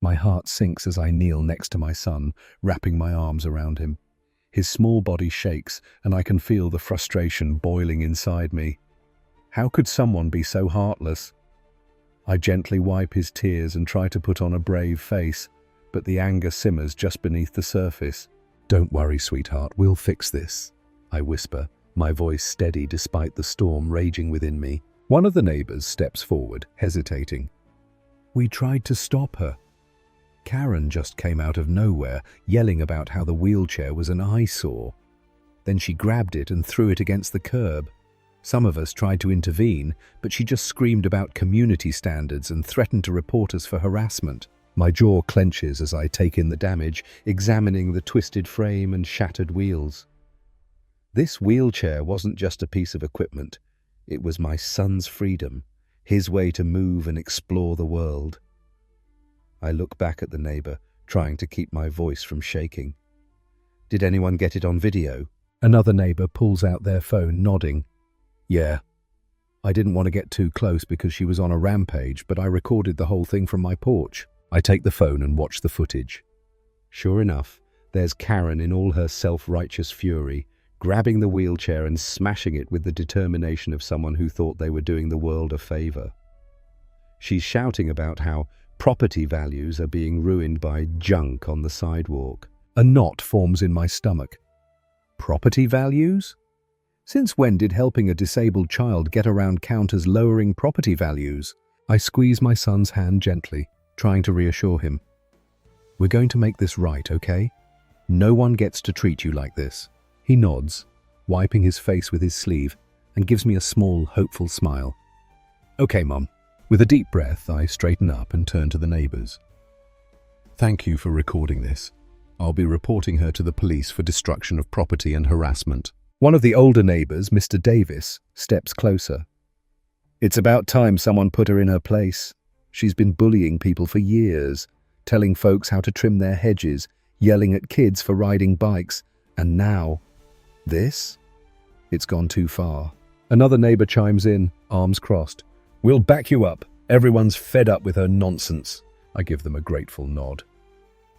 My heart sinks as I kneel next to my son, wrapping my arms around him. His small body shakes, and I can feel the frustration boiling inside me. How could someone be so heartless? I gently wipe his tears and try to put on a brave face, but the anger simmers just beneath the surface. "Don't worry, sweetheart, we'll fix this," I whisper, my voice steady despite the storm raging within me. One of the neighbors steps forward, hesitating. "We tried to stop her." Karen just came out of nowhere, yelling about how the wheelchair was an eyesore. Then she grabbed it and threw it against the curb. Some of us tried to intervene, but she just screamed about community standards and threatened to report us for harassment. My jaw clenches as I take in the damage, examining the twisted frame and shattered wheels. This wheelchair wasn't just a piece of equipment. It was my son's freedom, his way to move and explore the world. I look back at the neighbor, trying to keep my voice from shaking. "Did anyone get it on video?" Another neighbor pulls out their phone, nodding. "Yeah. I didn't want to get too close because she was on a rampage, but I recorded the whole thing from my porch." I take the phone and watch the footage. Sure enough, there's Karen in all her self-righteous fury, grabbing the wheelchair and smashing it with the determination of someone who thought they were doing the world a favor. She's shouting about how property values are being ruined by junk on the sidewalk. A knot forms in my stomach. Property values? Since when did helping a disabled child get around count as lowering property values? I squeeze my son's hand gently, trying to reassure him. "We're going to make this right, okay? No one gets to treat you like this." He nods, wiping his face with his sleeve, and gives me a small, hopeful smile. "Okay, Mom." With a deep breath, I straighten up and turn to the neighbors. "Thank you for recording this. I'll be reporting her to the police for destruction of property and harassment." One of the older neighbors, Mr. Davis, steps closer. "It's about time someone put her in her place. She's been bullying people for years, telling folks how to trim their hedges, yelling at kids for riding bikes, and now, this? It's gone too far." Another neighbor chimes in, arms crossed. "We'll back you up. Everyone's fed up with her nonsense." I give them a grateful nod.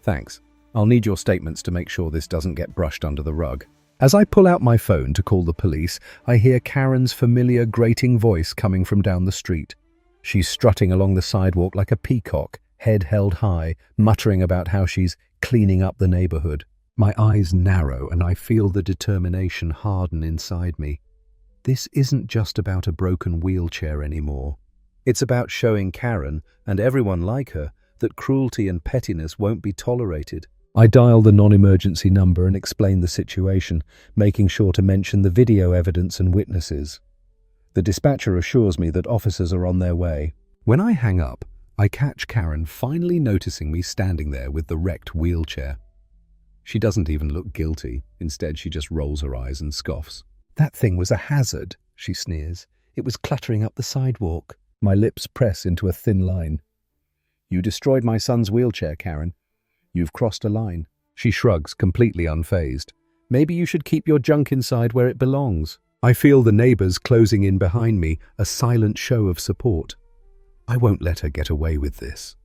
"Thanks. I'll need your statements to make sure this doesn't get brushed under the rug." As I pull out my phone to call the police, I hear Karen's familiar grating voice coming from down the street. She's strutting along the sidewalk like a peacock, head held high, muttering about how she's cleaning up the neighborhood. My eyes narrow and I feel the determination harden inside me. This isn't just about a broken wheelchair anymore. It's about showing Karen, and everyone like her, that cruelty and pettiness won't be tolerated. I dial the non-emergency number and explain the situation, making sure to mention the video evidence and witnesses. The dispatcher assures me that officers are on their way. When I hang up, I catch Karen finally noticing me standing there with the wrecked wheelchair. She doesn't even look guilty. Instead, she just rolls her eyes and scoffs. "That thing was a hazard," she sneers. "It was cluttering up the sidewalk." My lips press into a thin line. "You destroyed my son's wheelchair, Karen. You've crossed a line." She shrugs, completely unfazed. "Maybe you should keep your junk inside where it belongs." I feel the neighbors closing in behind me, a silent show of support. I won't let her get away with this.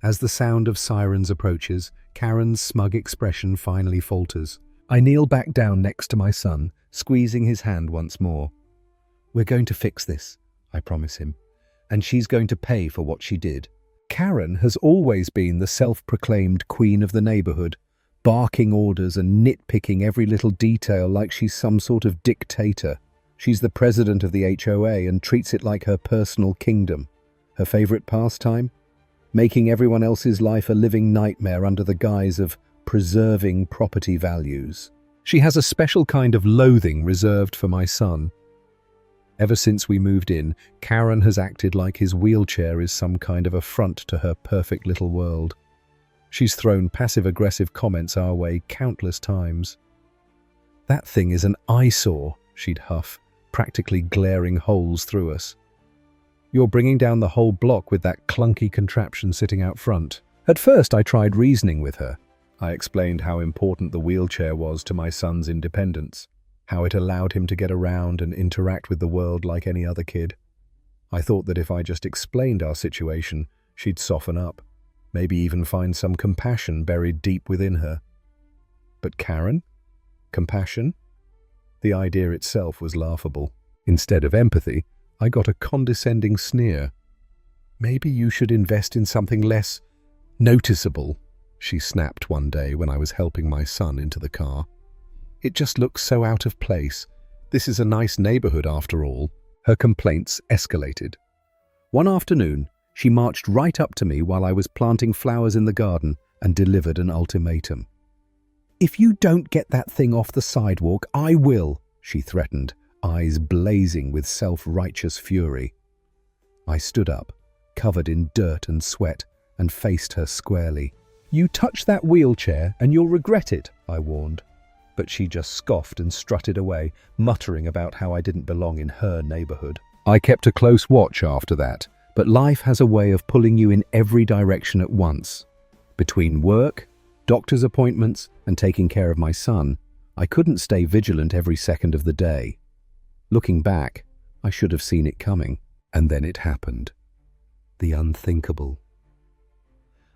As the sound of sirens approaches, Karen's smug expression finally falters. I kneel back down next to my son, squeezing his hand once more. "We're going to fix this," I promise him, "and she's going to pay for what she did." Karen has always been the self-proclaimed queen of the neighborhood, barking orders and nitpicking every little detail like she's some sort of dictator. She's the president of the HOA and treats it like her personal kingdom. Her favorite pastime? Making everyone else's life a living nightmare under the guise of preserving property values. She has a special kind of loathing reserved for my son. Ever since we moved in, Karen has acted like his wheelchair is some kind of affront to her perfect little world. She's thrown passive-aggressive comments our way countless times. "That thing is an eyesore," she'd huff, practically glaring holes through us. "You're bringing down the whole block with that clunky contraption sitting out front." At first I tried reasoning with her. I explained how important the wheelchair was to my son's independence, how it allowed him to get around and interact with the world like any other kid. I thought that if I just explained our situation, she'd soften up. maybe even find some compassion buried deep within her. But Karen? Compassion? The idea itself was laughable. Instead of empathy, I got a condescending sneer. "Maybe you should invest in something less noticeable," she snapped one day when I was helping my son into the car. "It just looks so out of place. This is a nice neighborhood after all." Her complaints escalated. One afternoon, she marched right up to me while I was planting flowers in the garden and delivered an ultimatum. "If you don't get that thing off the sidewalk, I will," she threatened, eyes blazing with self-righteous fury. I stood up, covered in dirt and sweat, and faced her squarely. "You touch that wheelchair and you'll regret it," I warned. But she just scoffed and strutted away, muttering about how I didn't belong in her neighborhood. I kept a close watch after that, but life has a way of pulling you in every direction at once. Between work, doctor's appointments, and taking care of my son, I couldn't stay vigilant every second of the day. Looking back, I should have seen it coming, and then it happened. The unthinkable.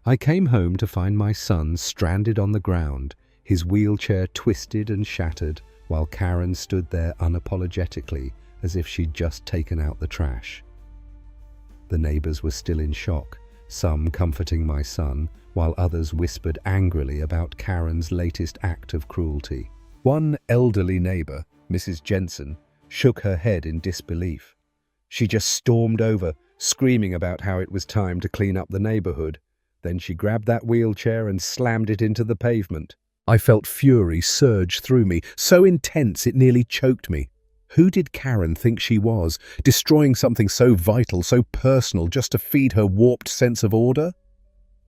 I came home to find my son stranded on the ground, his wheelchair twisted and shattered, while Karen stood there unapologetically, as if she'd just taken out the trash. The neighbors were still in shock, some comforting my son, while others whispered angrily about Karen's latest act of cruelty. One elderly neighbor, Mrs. Jensen, shook her head in disbelief. She just stormed over, screaming about how it was time to clean up the neighborhood. Then she grabbed that wheelchair and slammed it into the pavement. I felt fury surge through me, so intense it nearly choked me. Who did Karen think she was, destroying something so vital, so personal, just to feed her warped sense of order?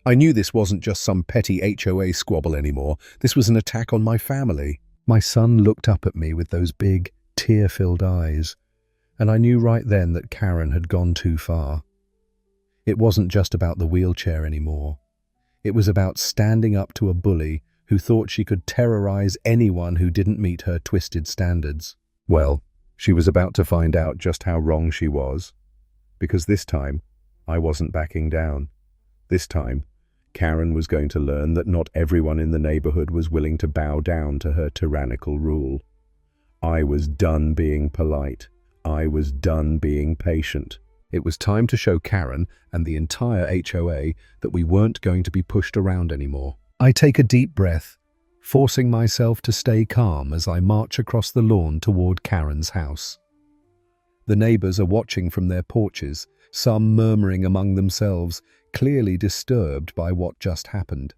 I knew this wasn't just some petty HOA squabble anymore. This was an attack on my family. My son looked up at me with those big, tear-filled eyes, and I knew right then that Karen had gone too far. It wasn't just about the wheelchair anymore. It was about standing up to a bully who thought she could terrorize anyone who didn't meet her twisted standards. Well, she was about to find out just how wrong she was, because this time, I wasn't backing down. This time, Karen was going to learn that not everyone in the neighborhood was willing to bow down to her tyrannical rule. I was done being polite. I was done being patient. It was time to show Karen and the entire HOA that we weren't going to be pushed around anymore. I take a deep breath, forcing myself to stay calm as I march across the lawn toward Karen's house. The neighbors are watching from their porches, some murmuring among themselves, clearly disturbed by what just happened.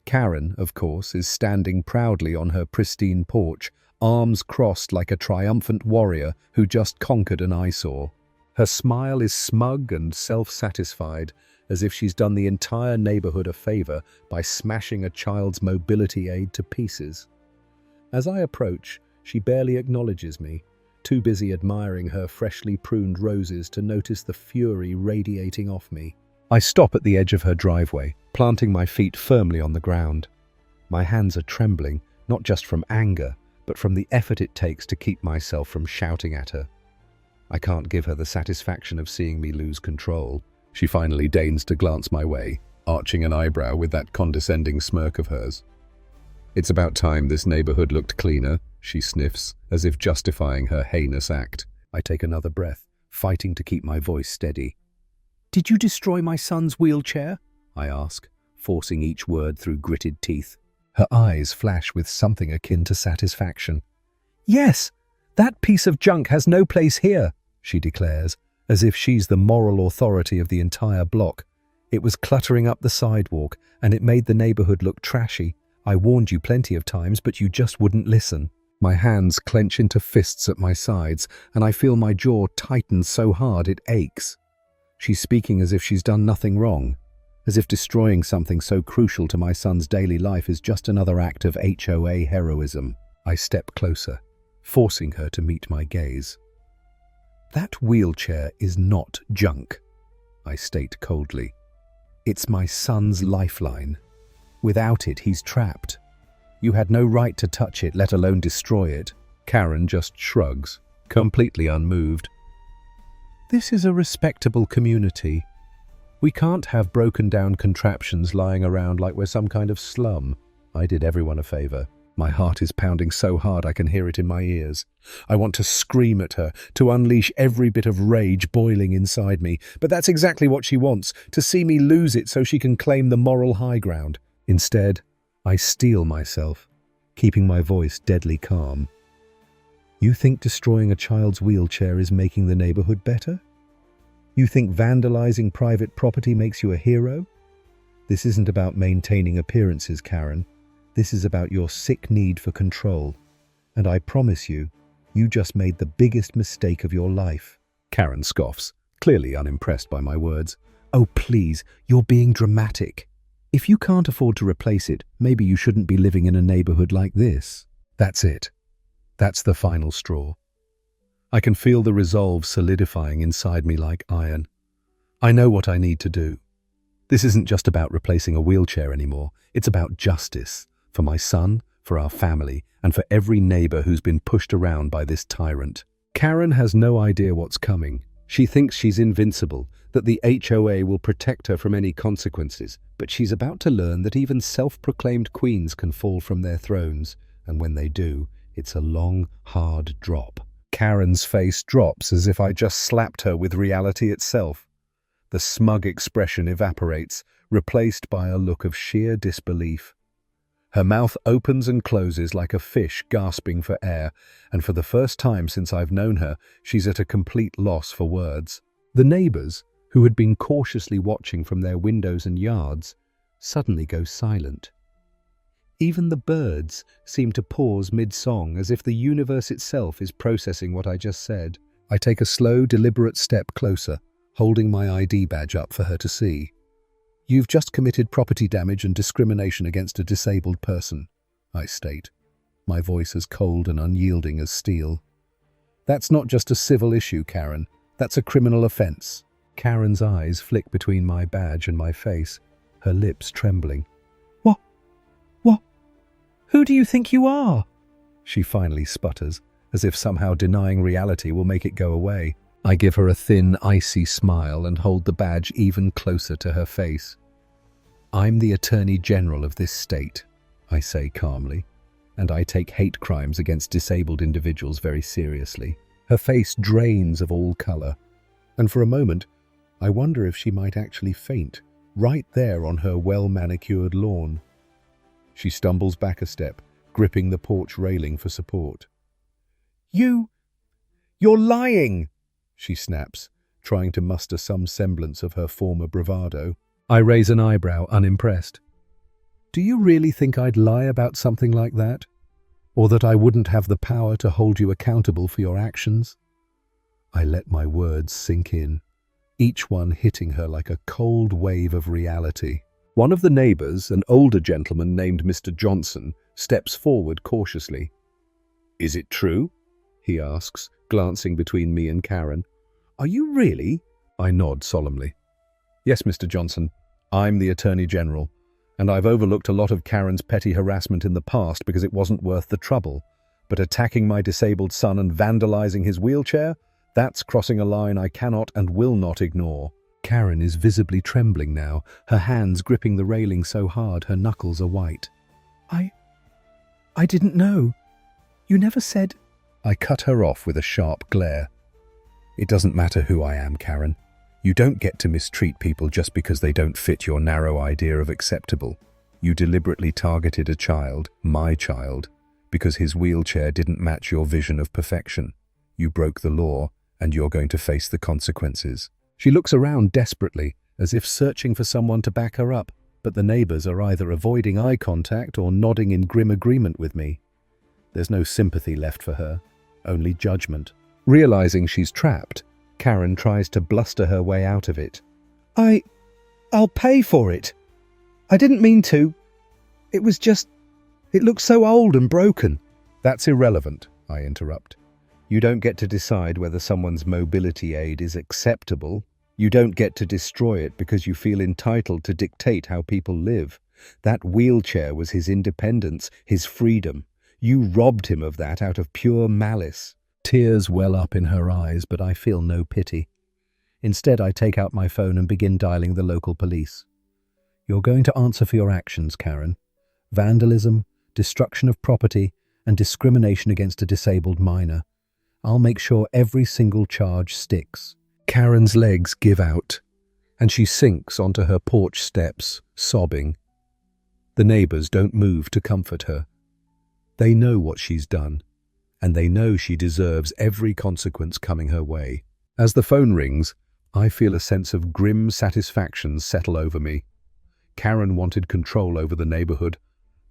Karen, of course, is standing proudly on her pristine porch, arms crossed like a triumphant warrior who just conquered an eyesore. Her smile is smug and self-satisfied, as if she's done the entire neighborhood a favor by smashing a child's mobility aid to pieces. As I approach, she barely acknowledges me, too busy admiring her freshly pruned roses to notice the fury radiating off me. I stop at the edge of her driveway, planting my feet firmly on the ground. My hands are trembling, not just from anger, but from the effort it takes to keep myself from shouting at her. I can't give her the satisfaction of seeing me lose control. She finally deigns to glance my way, arching an eyebrow with that condescending smirk of hers. "It's about time this neighborhood looked cleaner," she sniffs, as if justifying her heinous act. I take another breath, fighting to keep my voice steady. "Did you destroy my son's wheelchair?" I ask, forcing each word through gritted teeth. Her eyes flash with something akin to satisfaction. "Yes, that piece of junk has no place here," she declares, as if she's the moral authority of the entire block. "It was cluttering up the sidewalk, and it made the neighborhood look trashy. I warned you plenty of times, but you just wouldn't listen." My hands clench into fists at my sides, and I feel my jaw tighten so hard it aches. She's speaking as if she's done nothing wrong, as if destroying something so crucial to my son's daily life is just another act of HOA heroism. I step closer, forcing her to meet my gaze. "That wheelchair is not junk," I state coldly. "It's my son's lifeline. Without it, he's trapped. You had no right to touch it, let alone destroy it." Karen just shrugs, completely unmoved. "This is a respectable community. We can't have broken-down contraptions lying around like we're some kind of slum. I did everyone a favor. My heart is pounding so hard I can hear it in my ears. I want to scream at her, to unleash every bit of rage boiling inside me, but that's exactly what she wants, to see me lose it so she can claim the moral high ground. Instead, I steel myself, keeping my voice deadly calm. You think destroying a child's wheelchair is making the neighborhood better? You think vandalizing private property makes you a hero? This isn't about maintaining appearances, Karen. This is about your sick need for control. And I promise you, you just made the biggest mistake of your life. Karen scoffs, clearly unimpressed by my words. Oh, please, you're being dramatic. If you can't afford to replace it, maybe you shouldn't be living in a neighborhood like this. That's it. That's the final straw. I can feel the resolve solidifying inside me like iron. I know what I need to do. This isn't just about replacing a wheelchair anymore. It's about justice. For my son, for our family, and for every neighbor who's been pushed around by this tyrant. Karen has no idea what's coming. She thinks she's invincible, that the HOA will protect her from any consequences, but she's about to learn that even self-proclaimed queens can fall from their thrones, and when they do, it's a long, hard drop. Karen's face drops as if I just slapped her with reality itself. The smug expression evaporates, replaced by a look of sheer disbelief. Her mouth opens and closes like a fish gasping for air, and for the first time since I've known her, she's at a complete loss for words. The neighbors, who had been cautiously watching from their windows and yards, suddenly go silent. Even the birds seem to pause mid-song, as if the universe itself is processing what I just said. I take a slow, deliberate step closer, holding my ID badge up for her to see. You've just committed property damage and discrimination against a disabled person, I state, my voice as cold and unyielding as steel. That's not just a civil issue, Karen. That's a criminal offense. Karen's eyes flick between my badge and my face, her lips trembling. What? Who do you think you are? She finally sputters, as if somehow denying reality will make it go away. I give her a thin, icy smile and hold the badge even closer to her face. I'm the Attorney General of this state, I say calmly, and I take hate crimes against disabled individuals very seriously. Her face drains of all color, and for a moment, I wonder if she might actually faint, right there on her well-manicured lawn. She stumbles back a step, gripping the porch railing for support. You're lying, she snaps, trying to muster some semblance of her former bravado. I raise an eyebrow, unimpressed. Do you really think I'd lie about something like that? Or that I wouldn't have the power to hold you accountable for your actions? I let my words sink in, each one hitting her like a cold wave of reality. One of the neighbors, an older gentleman named Mr. Johnson, steps forward cautiously. Is it true? He asks, glancing between me and Karen. Are you really? I nod solemnly. Yes, Mr. Johnson. I'm the Attorney General, and I've overlooked a lot of Karen's petty harassment in the past because it wasn't worth the trouble. But attacking my disabled son and vandalizing his wheelchair? That's crossing a line I cannot and will not ignore. Karen is visibly trembling now, her hands gripping the railing so hard her knuckles are white. I didn't know. You never said... I cut her off with a sharp glare. It doesn't matter who I am, Karen. You don't get to mistreat people just because they don't fit your narrow idea of acceptable. You deliberately targeted a child, my child, because his wheelchair didn't match your vision of perfection. You broke the law, and you're going to face the consequences. She looks around desperately, as if searching for someone to back her up, but the neighbors are either avoiding eye contact or nodding in grim agreement with me. There's no sympathy left for her, only judgment. Realizing she's trapped, Karen tries to bluster her way out of it. I'll pay for it. I didn't mean to. It was just... It looks so old and broken. That's irrelevant, I interrupt. You don't get to decide whether someone's mobility aid is acceptable. You don't get to destroy it because you feel entitled to dictate how people live. That wheelchair was his independence, his freedom. You robbed him of that out of pure malice. Tears well up in her eyes, but I feel no pity. Instead, I take out my phone and begin dialing the local police. You're going to answer for your actions, Karen. Vandalism, destruction of property, and discrimination against a disabled minor. I'll make sure every single charge sticks. Karen's legs give out, and she sinks onto her porch steps, sobbing. The neighbors don't move to comfort her. They know what she's done, and they know she deserves every consequence coming her way. As the phone rings, I feel a sense of grim satisfaction settle over me. Karen wanted control over the neighborhood,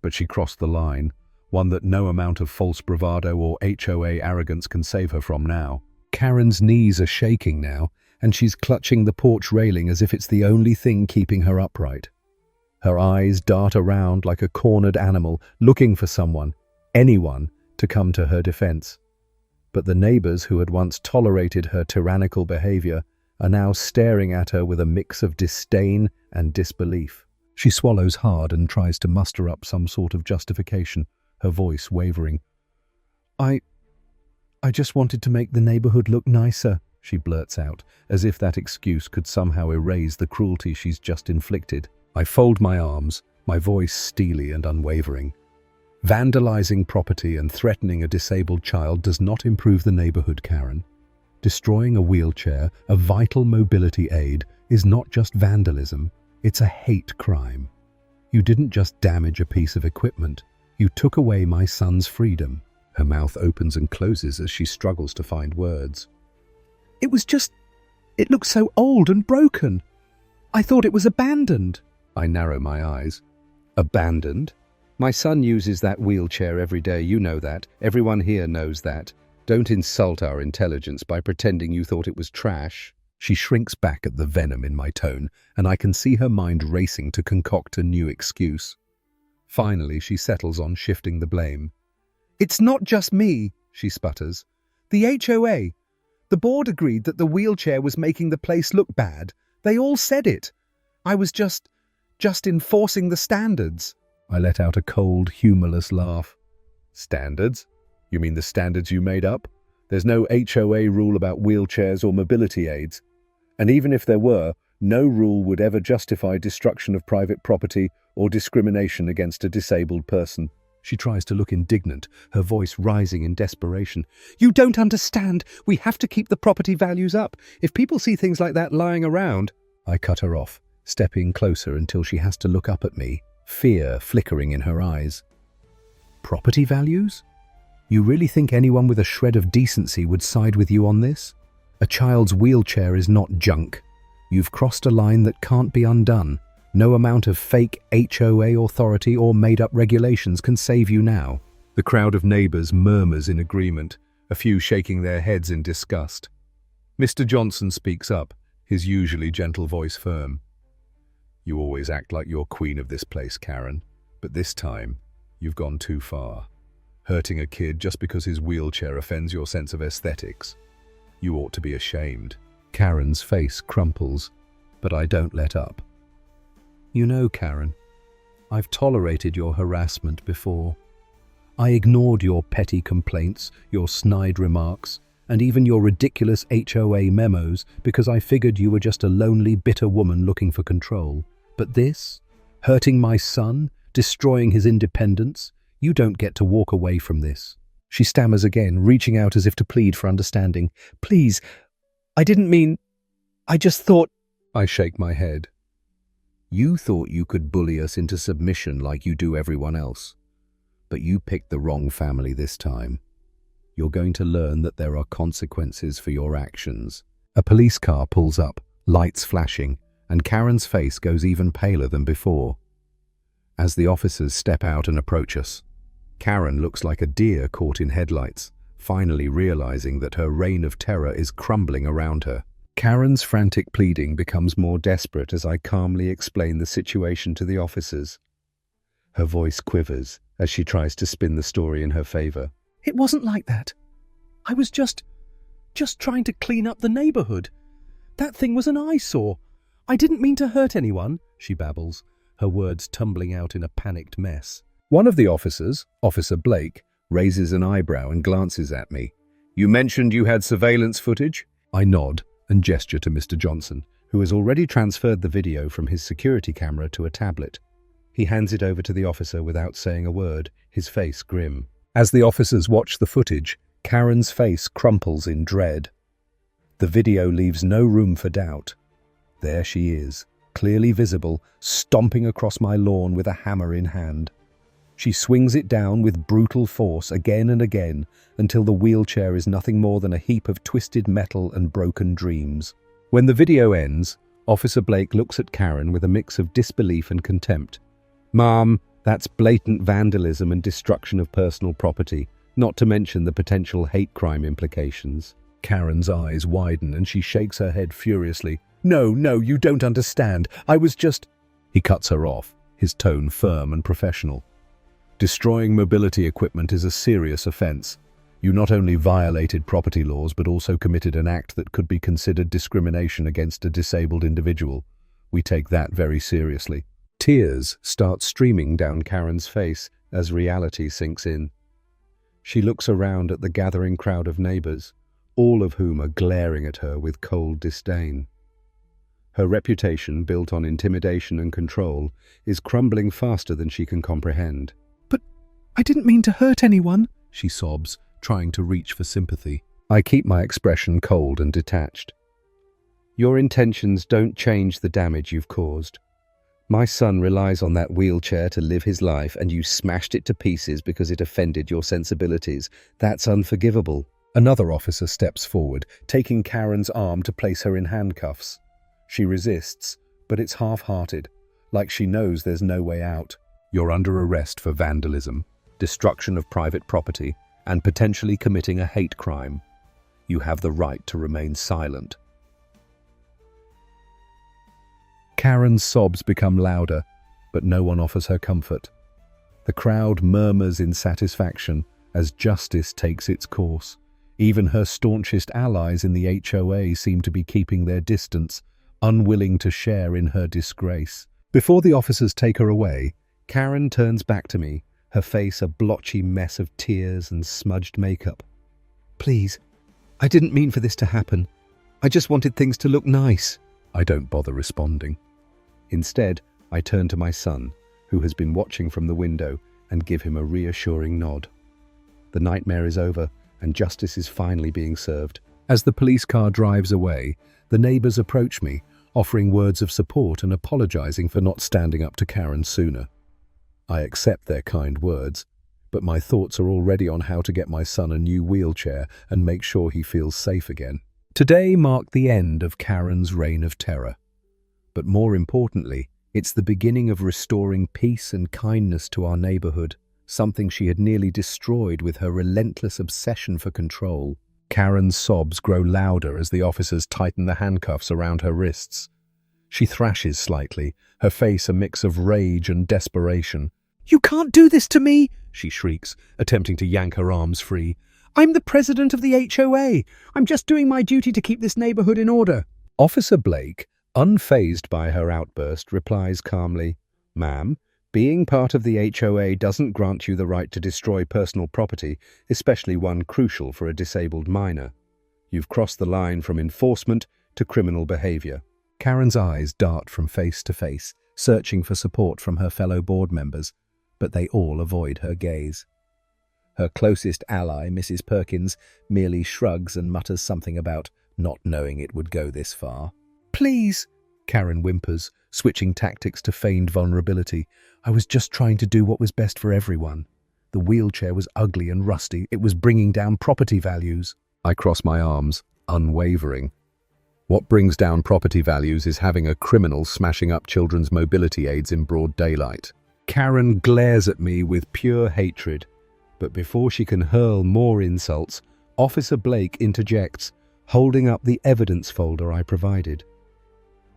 but she crossed the line, one that no amount of false bravado or HOA arrogance can save her from now. Karen's knees are shaking now, and she's clutching the porch railing as if it's the only thing keeping her upright. Her eyes dart around like a cornered animal, looking for someone, anyone, to come to her defense. But the neighbors who had once tolerated her tyrannical behavior are now staring at her with a mix of disdain and disbelief. She swallows hard and tries to muster up some sort of justification, her voice wavering. I just wanted to make the neighborhood look nicer, she blurts out, as if that excuse could somehow erase the cruelty she's just inflicted. I fold my arms, my voice steely and unwavering. Vandalizing property and threatening a disabled child does not improve the neighborhood, Karen. Destroying a wheelchair, a vital mobility aid, is not just vandalism, it's a hate crime. You didn't just damage a piece of equipment, you took away my son's freedom. Her mouth opens and closes as she struggles to find words. It looked so old and broken. I thought it was abandoned. I narrow my eyes. Abandoned? My son uses that wheelchair every day, you know that. Everyone here knows that. Don't insult our intelligence by pretending you thought it was trash. She shrinks back at the venom in my tone, and I can see her mind racing to concoct a new excuse. Finally, she settles on shifting the blame. It's not just me, she sputters. The HOA. The board agreed that the wheelchair was making the place look bad. They all said it. I was just enforcing the standards. I let out a cold, humorless laugh. Standards? You mean the standards you made up? There's no HOA rule about wheelchairs or mobility aids. And even if there were, no rule would ever justify destruction of private property or discrimination against a disabled person. She tries to look indignant, her voice rising in desperation. You don't understand. We have to keep the property values up. If people see things like that lying around... I cut her off, stepping closer until she has to look up at me, fear flickering in her eyes. Property values? You really think anyone with a shred of decency would side with you on this? A child's wheelchair is not junk. You've crossed a line that can't be undone. No amount of fake HOA authority or made-up regulations can save you now. The crowd of neighbors murmurs in agreement, a few shaking their heads in disgust. Mr. Johnson speaks up, his usually gentle voice firm. You always act like you're queen of this place, Karen, but this time, you've gone too far. Hurting a kid just because his wheelchair offends your sense of aesthetics. You ought to be ashamed. Karen's face crumples, but I don't let up. You know, Karen, I've tolerated your harassment before. I ignored your petty complaints, your snide remarks, and even your ridiculous HOA memos because I figured you were just a lonely, bitter woman looking for control. But this, hurting my son, destroying his independence, you don't get to walk away from this. She stammers again, reaching out as if to plead for understanding. Please, I didn't mean... I just thought... I shake my head. You thought you could bully us into submission like you do everyone else. But you picked the wrong family this time. You're going to learn that there are consequences for your actions. A police car pulls up, lights flashing, and Karen's face goes even paler than before. As the officers step out and approach us, Karen looks like a deer caught in headlights, finally realizing that her reign of terror is crumbling around her. Karen's frantic pleading becomes more desperate as I calmly explain the situation to the officers. Her voice quivers as she tries to spin the story in her favor. It wasn't like that. I was just trying to clean up the neighborhood. That thing was an eyesore. I didn't mean to hurt anyone, she babbles, her words tumbling out in a panicked mess. One of the officers, Officer Blake, raises an eyebrow and glances at me. You mentioned you had surveillance footage? I nod, and gesture to Mr. Johnson, who has already transferred the video from his security camera to a tablet. He hands it over to the officer without saying a word, his face grim. As the officers watch the footage, Karen's face crumples in dread. The video leaves no room for doubt. There she is, clearly visible, stomping across my lawn with a hammer in hand. She swings it down with brutal force again and again until the wheelchair is nothing more than a heap of twisted metal and broken dreams. When the video ends, Officer Blake looks at Karen with a mix of disbelief and contempt. "Ma'am, that's blatant vandalism and destruction of personal property, not to mention the potential hate crime implications." Karen's eyes widen and she shakes her head furiously. No, you don't understand. I was just..." He cuts her off, his tone firm and professional. "Destroying mobility equipment is a serious offense. You not only violated property laws but also committed an act that could be considered discrimination against a disabled individual. We take that very seriously." Tears start streaming down Karen's face as reality sinks in. She looks around at the gathering crowd of neighbors, all of whom are glaring at her with cold disdain. Her reputation, built on intimidation and control, is crumbling faster than she can comprehend. "But I didn't mean to hurt anyone," she sobs, trying to reach for sympathy. I keep my expression cold and detached. "Your intentions don't change the damage you've caused. My son relies on that wheelchair to live his life, and you smashed it to pieces because it offended your sensibilities. That's unforgivable." Another officer steps forward, taking Karen's arm to place her in handcuffs. She resists, but it's half-hearted, like she knows there's no way out. "You're under arrest for vandalism, destruction of private property, and potentially committing a hate crime. You have the right to remain silent." Karen's sobs become louder, but no one offers her comfort. The crowd murmurs in satisfaction as justice takes its course. Even her staunchest allies in the HOA seem to be keeping their distance, unwilling to share in her disgrace. Before the officers take her away, Karen turns back to me, her face a blotchy mess of tears and smudged makeup. "Please, I didn't mean for this to happen. I just wanted things to look nice." I don't bother responding. Instead, I turn to my son, who has been watching from the window, and give him a reassuring nod. The nightmare is over, and justice is finally being served. As the police car drives away, the neighbors approach me, offering words of support and apologizing for not standing up to Karen sooner. I accept their kind words, but my thoughts are already on how to get my son a new wheelchair and make sure he feels safe again. Today marked the end of Karen's reign of terror. But more importantly, it's the beginning of restoring peace and kindness to our neighborhood, something she had nearly destroyed with her relentless obsession for control. Karen's sobs grow louder as the officers tighten the handcuffs around her wrists. She thrashes slightly, her face a mix of rage and desperation. "You can't do this to me!" she shrieks, attempting to yank her arms free. "I'm the president of the HOA. I'm just doing my duty to keep this neighborhood in order." Officer Blake, unfazed by her outburst, replies calmly, "Ma'am, being part of the HOA doesn't grant you the right to destroy personal property, especially one crucial for a disabled minor. You've crossed the line from enforcement to criminal behavior." Karen's eyes dart from face to face, searching for support from her fellow board members, but they all avoid her gaze. Her closest ally, Mrs. Perkins, merely shrugs and mutters something about not knowing it would go this far. "Please," Karen whimpers, switching tactics to feigned vulnerability. "I was just trying to do what was best for everyone. The wheelchair was ugly and rusty. It was bringing down property values." I cross my arms, unwavering. What brings down property values is having a criminal smashing up children's mobility aids in broad daylight. Karen glares at me with pure hatred, but before she can hurl more insults, Officer Blake interjects, holding up the evidence folder I provided.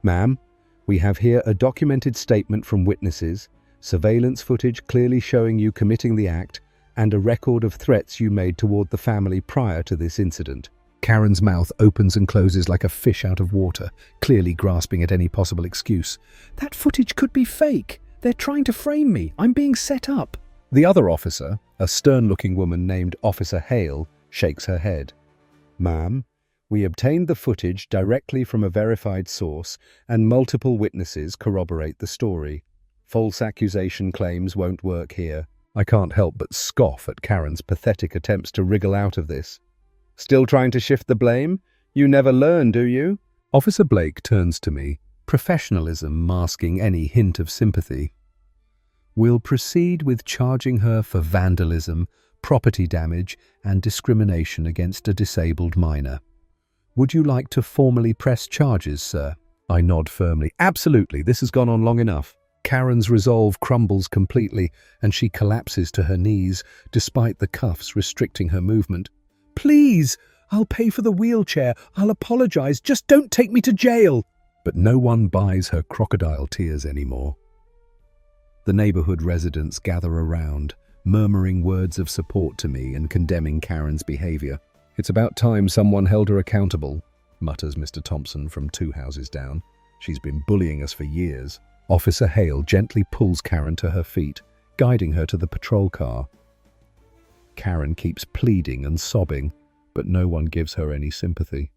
"Ma'am, we have here a documented statement from witnesses, surveillance footage clearly showing you committing the act, and a record of threats you made toward the family prior to this incident." Karen's mouth opens and closes like a fish out of water, clearly grasping at any possible excuse. "That footage could be fake. They're trying to frame me. I'm being set up." The other officer, a stern-looking woman named Officer Hale, shakes her head. "Ma'am, We obtained the footage directly from a verified source, and multiple witnesses corroborate the story. False accusation claims won't work here. I can't help but scoff at Karen's pathetic attempts to wriggle out of this. Still trying to shift the blame? You never learn, do you? Officer Blake turns to me, professionalism masking any hint of sympathy. We'll proceed with charging her for vandalism, property damage, and discrimination against a disabled minor. Would you like to formally press charges, sir? I nod firmly. Absolutely, this has gone on long enough. Karen's resolve crumbles completely, and she collapses to her knees, despite the cuffs restricting her movement. Please, I'll pay for the wheelchair. I'll apologize. Just don't take me to jail. But no one buys her crocodile tears anymore. The neighborhood residents gather around, murmuring words of support to me and condemning Karen's behavior. It's about time someone held her accountable, mutters Mr. Thompson from 2 houses down. She's been bullying us for years. Officer Hale gently pulls Karen to her feet, guiding her to the patrol car. Karen keeps pleading and sobbing, but no one gives her any sympathy.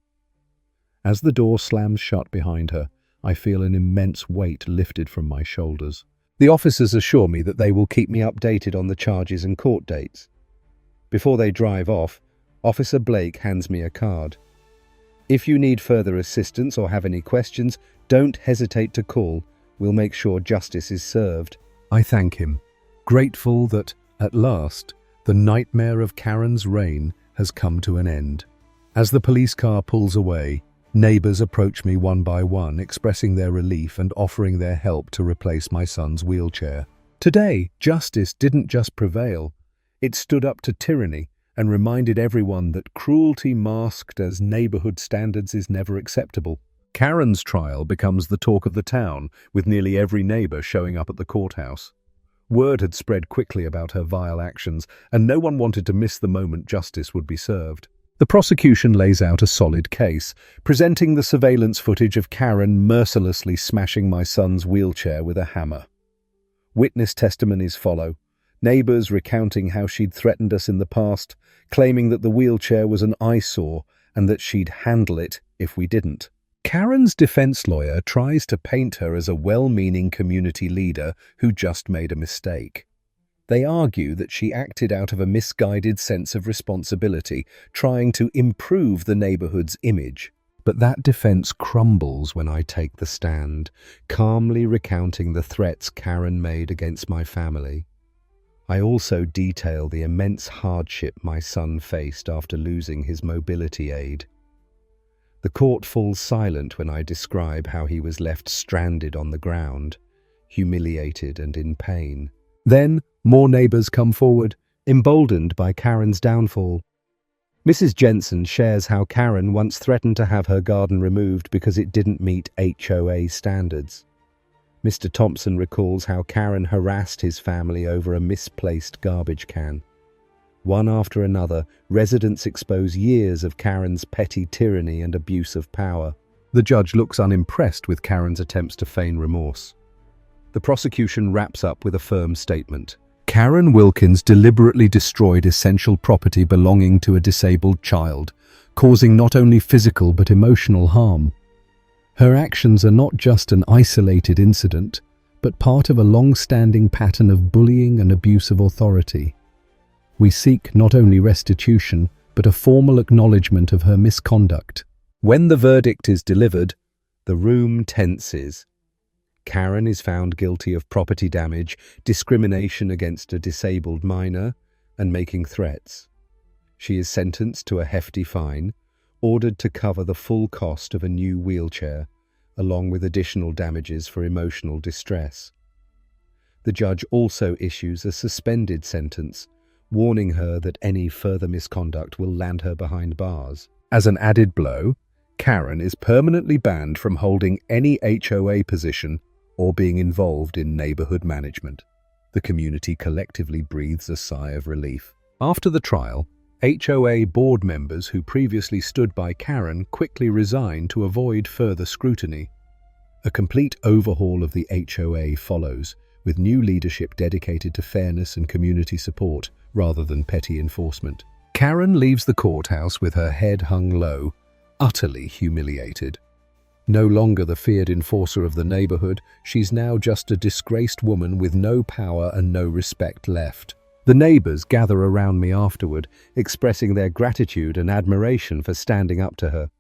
As the door slams shut behind her, I feel an immense weight lifted from my shoulders. The officers assure me that they will keep me updated on the charges and court dates. Before they drive off, Officer Blake hands me a card. If you need further assistance or have any questions, don't hesitate to call. We'll make sure justice is served. I thank him, grateful that, at last, the nightmare of Karen's reign has come to an end. As the police car pulls away, neighbors approach me one by one, expressing their relief and offering their help to replace my son's wheelchair. Today, justice didn't just prevail. It stood up to tyranny and reminded everyone that cruelty masked as neighborhood standards is never acceptable. Karen's trial becomes the talk of the town, with nearly every neighbor showing up at the courthouse. Word had spread quickly about her vile actions, and no one wanted to miss the moment justice would be served. The prosecution lays out a solid case, presenting the surveillance footage of Karen mercilessly smashing my son's wheelchair with a hammer. Witness testimonies follow, neighbors recounting how she'd threatened us in the past, claiming that the wheelchair was an eyesore and that she'd handle it if we didn't. Karen's defense lawyer tries to paint her as a well-meaning community leader who just made a mistake. They argue that she acted out of a misguided sense of responsibility, trying to improve the neighborhood's image. But that defense crumbles when I take the stand, calmly recounting the threats Karen made against my family. I also detail the immense hardship my son faced after losing his mobility aid. The court falls silent when I describe how he was left stranded on the ground, humiliated and in pain. Then, more neighbors come forward, emboldened by Karen's downfall. Mrs. Jensen shares how Karen once threatened to have her garden removed because it didn't meet HOA standards. Mr. Thompson recalls how Karen harassed his family over a misplaced garbage can. One after another, residents expose years of Karen's petty tyranny and abuse of power. The judge looks unimpressed with Karen's attempts to feign remorse. The prosecution wraps up with a firm statement. Karen Wilkins deliberately destroyed essential property belonging to a disabled child, causing not only physical but emotional harm. Her actions are not just an isolated incident, but part of a long-standing pattern of bullying and abuse of authority. We seek not only restitution, but a formal acknowledgement of her misconduct. When the verdict is delivered, the room tenses. Karen is found guilty of property damage, discrimination against a disabled minor, and making threats. She is sentenced to a hefty fine, ordered to cover the full cost of a new wheelchair, along with additional damages for emotional distress. The judge also issues a suspended sentence, warning her that any further misconduct will land her behind bars. As an added blow, Karen is permanently banned from holding any HOA position or being involved in neighborhood management. The community collectively breathes a sigh of relief. After the trial, HOA board members who previously stood by Karen quickly resigned to avoid further scrutiny. A complete overhaul of the HOA follows, with new leadership dedicated to fairness and community support rather than petty enforcement. Karen leaves the courthouse with her head hung low, utterly humiliated. No longer the feared enforcer of the neighborhood, she's now just a disgraced woman with no power and no respect left. The neighbors gather around me afterward, expressing their gratitude and admiration for standing up to her.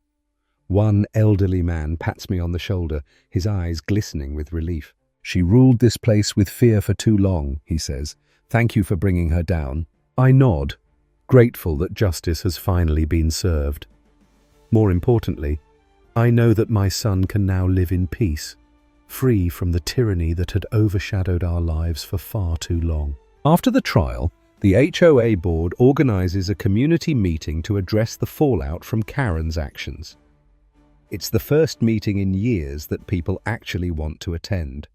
One elderly man pats me on the shoulder, his eyes glistening with relief. "She ruled this place with fear for too long," he says. "Thank you for bringing her down." I nod, grateful that justice has finally been served. More importantly, I know that my son can now live in peace, free from the tyranny that had overshadowed our lives for far too long. After the trial, the HOA board organizes a community meeting to address the fallout from Karen's actions. It's the first meeting in years that people actually want to attend.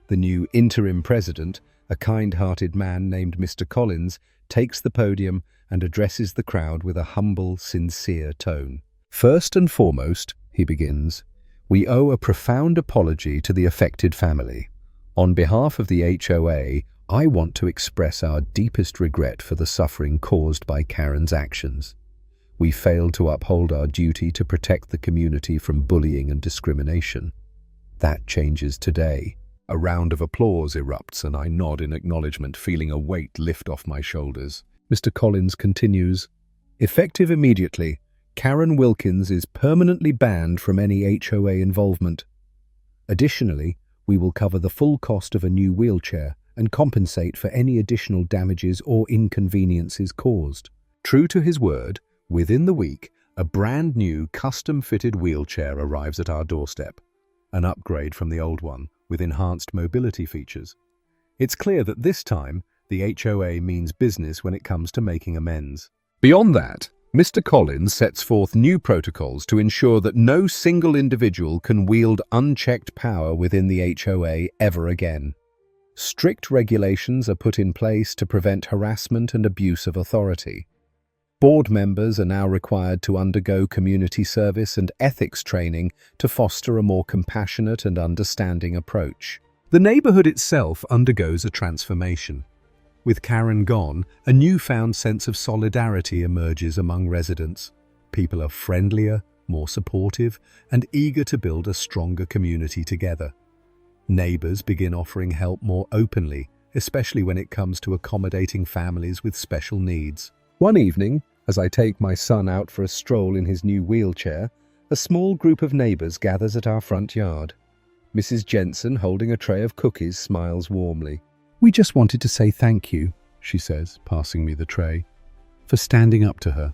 The new interim president, a kind-hearted man named Mr. Collins, takes the podium and addresses the crowd with a humble, sincere tone. "First and foremost," he begins, "we owe a profound apology to the affected family. On behalf of the HOA, I want to express our deepest regret for the suffering caused by Karen's actions. We failed to uphold our duty to protect the community from bullying and discrimination. That changes today." A round of applause erupts and I nod in acknowledgement, feeling a weight lift off my shoulders. Mr. Collins continues, "Effective immediately, Karen Wilkins is permanently banned from any HOA involvement. Additionally, we will cover the full cost of a new wheelchair and compensate for any additional damages or inconveniences caused." True to his word, within the week, a brand new custom-fitted wheelchair arrives at our doorstep, an upgrade from the old one with enhanced mobility features. It's clear that this time, the HOA means business when it comes to making amends. Beyond that, Mr. Collins sets forth new protocols to ensure that no single individual can wield unchecked power within the HOA ever again. Strict regulations are put in place to prevent harassment and abuse of authority. Board members are now required to undergo community service and ethics training to foster a more compassionate and understanding approach. The neighborhood itself undergoes a transformation. With Karen gone, a newfound sense of solidarity emerges among residents. People are friendlier, more supportive, and eager to build a stronger community together. Neighbors begin offering help more openly, especially when it comes to accommodating families with special needs. One evening, as I take my son out for a stroll in his new wheelchair, a small group of neighbors gathers at our front yard. Mrs. Jensen, holding a tray of cookies, smiles warmly. "We just wanted to say thank you," she says, passing me the tray, "for standing up to her.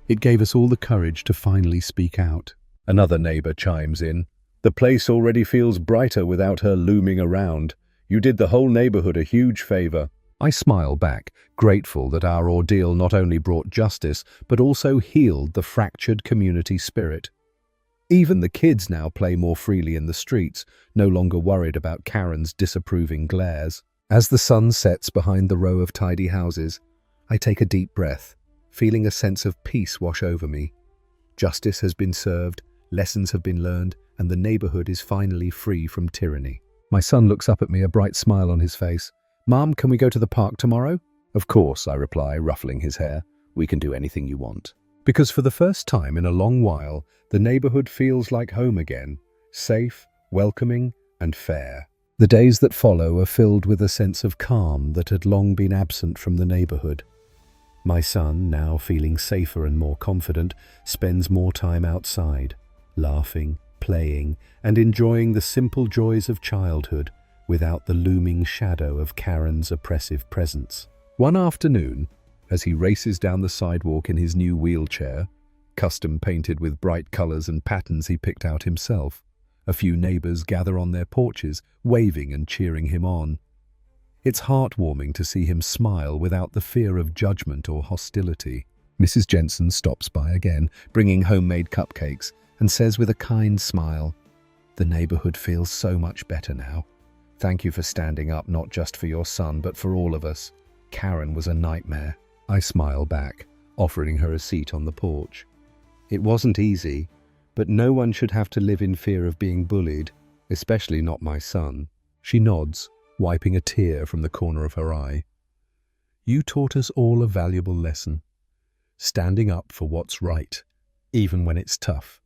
It gave us all the courage to finally speak out." Another neighbor chimes in. "The place already feels brighter without her looming around. You did the whole neighborhood a huge favor." I smile back, grateful that our ordeal not only brought justice, but also healed the fractured community spirit. Even the kids now play more freely in the streets, no longer worried about Karen's disapproving glares. As the sun sets behind the row of tidy houses, I take a deep breath, feeling a sense of peace wash over me. Justice has been served, lessons have been learned, and the neighborhood is finally free from tyranny. My son looks up at me, a bright smile on his face. "Mom, can we go to the park tomorrow?" "Of course," I reply, ruffling his hair. "We can do anything you want." Because for the first time in a long while, the neighborhood feels like home again, safe, welcoming, and fair. The days that follow are filled with a sense of calm that had long been absent from the neighborhood. My son, now feeling safer and more confident, spends more time outside, laughing, playing, and enjoying the simple joys of childhood without the looming shadow of Karen's oppressive presence. One afternoon, as he races down the sidewalk in his new wheelchair, custom painted with bright colors and patterns he picked out himself, a few neighbors gather on their porches, waving and cheering him on. It's heartwarming to see him smile without the fear of judgment or hostility. Mrs. Jensen stops by again, bringing homemade cupcakes, and says with a kind smile, "The neighborhood feels so much better now. Thank you for standing up not just for your son, but for all of us. Karen was a nightmare." I smile back, offering her a seat on the porch. It wasn't easy, but no one should have to live in fear of being bullied, especially not my son. She nods, wiping a tear from the corner of her eye. "You taught us all a valuable lesson. Standing up for what's right even when it's tough.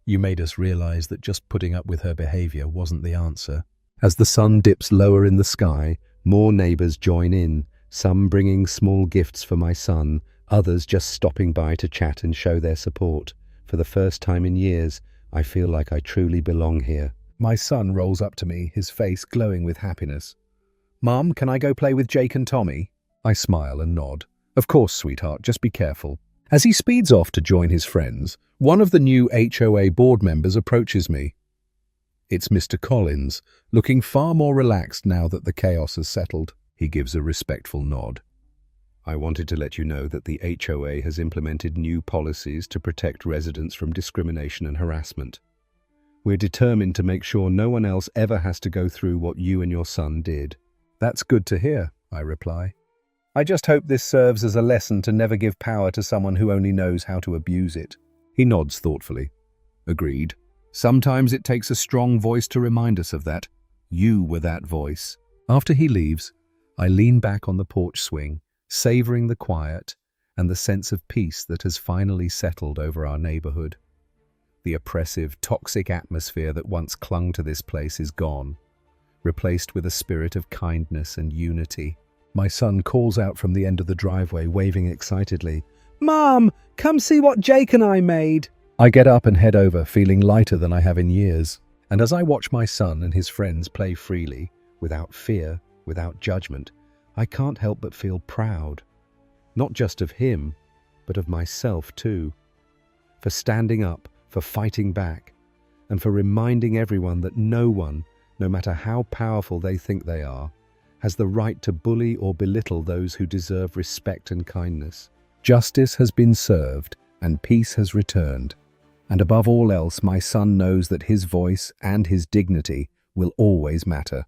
You made us realize that just putting up with her behavior wasn't the answer. As the sun dips lower in the sky, more neighbors join in, some bringing small gifts for my son, others just stopping by to chat and show their support. For the first time in years, I feel like I truly belong here. My son rolls up to me, his face glowing with happiness. "Mom, can I go play with Jake and Tommy?" I smile and nod. "Of course, sweetheart, just be careful." As he speeds off to join his friends, one of the new HOA board members approaches me. It's Mr. Collins, looking far more relaxed now that the chaos has settled. He gives a respectful nod. "I wanted to let you know that the HOA has implemented new policies to protect residents from discrimination and harassment. We're determined to make sure no one else ever has to go through what you and your son did." "That's good to hear," I reply. "I just hope this serves as a lesson to never give power to someone who only knows how to abuse it." He nods thoughtfully. "Agreed. Sometimes it takes a strong voice to remind us of that. You were that voice." After he leaves, I lean back on the porch swing, savoring the quiet and the sense of peace that has finally settled over our neighborhood. The oppressive, toxic atmosphere that once clung to this place is gone, replaced with a spirit of kindness and unity. My son calls out from the end of the driveway, waving excitedly. "Mom, come see what Jake and I made." I get up and head over, feeling lighter than I have in years. And as I watch my son and his friends play freely, without fear, without judgment, I can't help but feel proud. Not just of him, but of myself too. For standing up, for fighting back, and for reminding everyone that no one, no matter how powerful they think they are, has the right to bully or belittle those who deserve respect and kindness. Justice has been served and peace has returned. And above all else, my son knows that his voice and his dignity will always matter.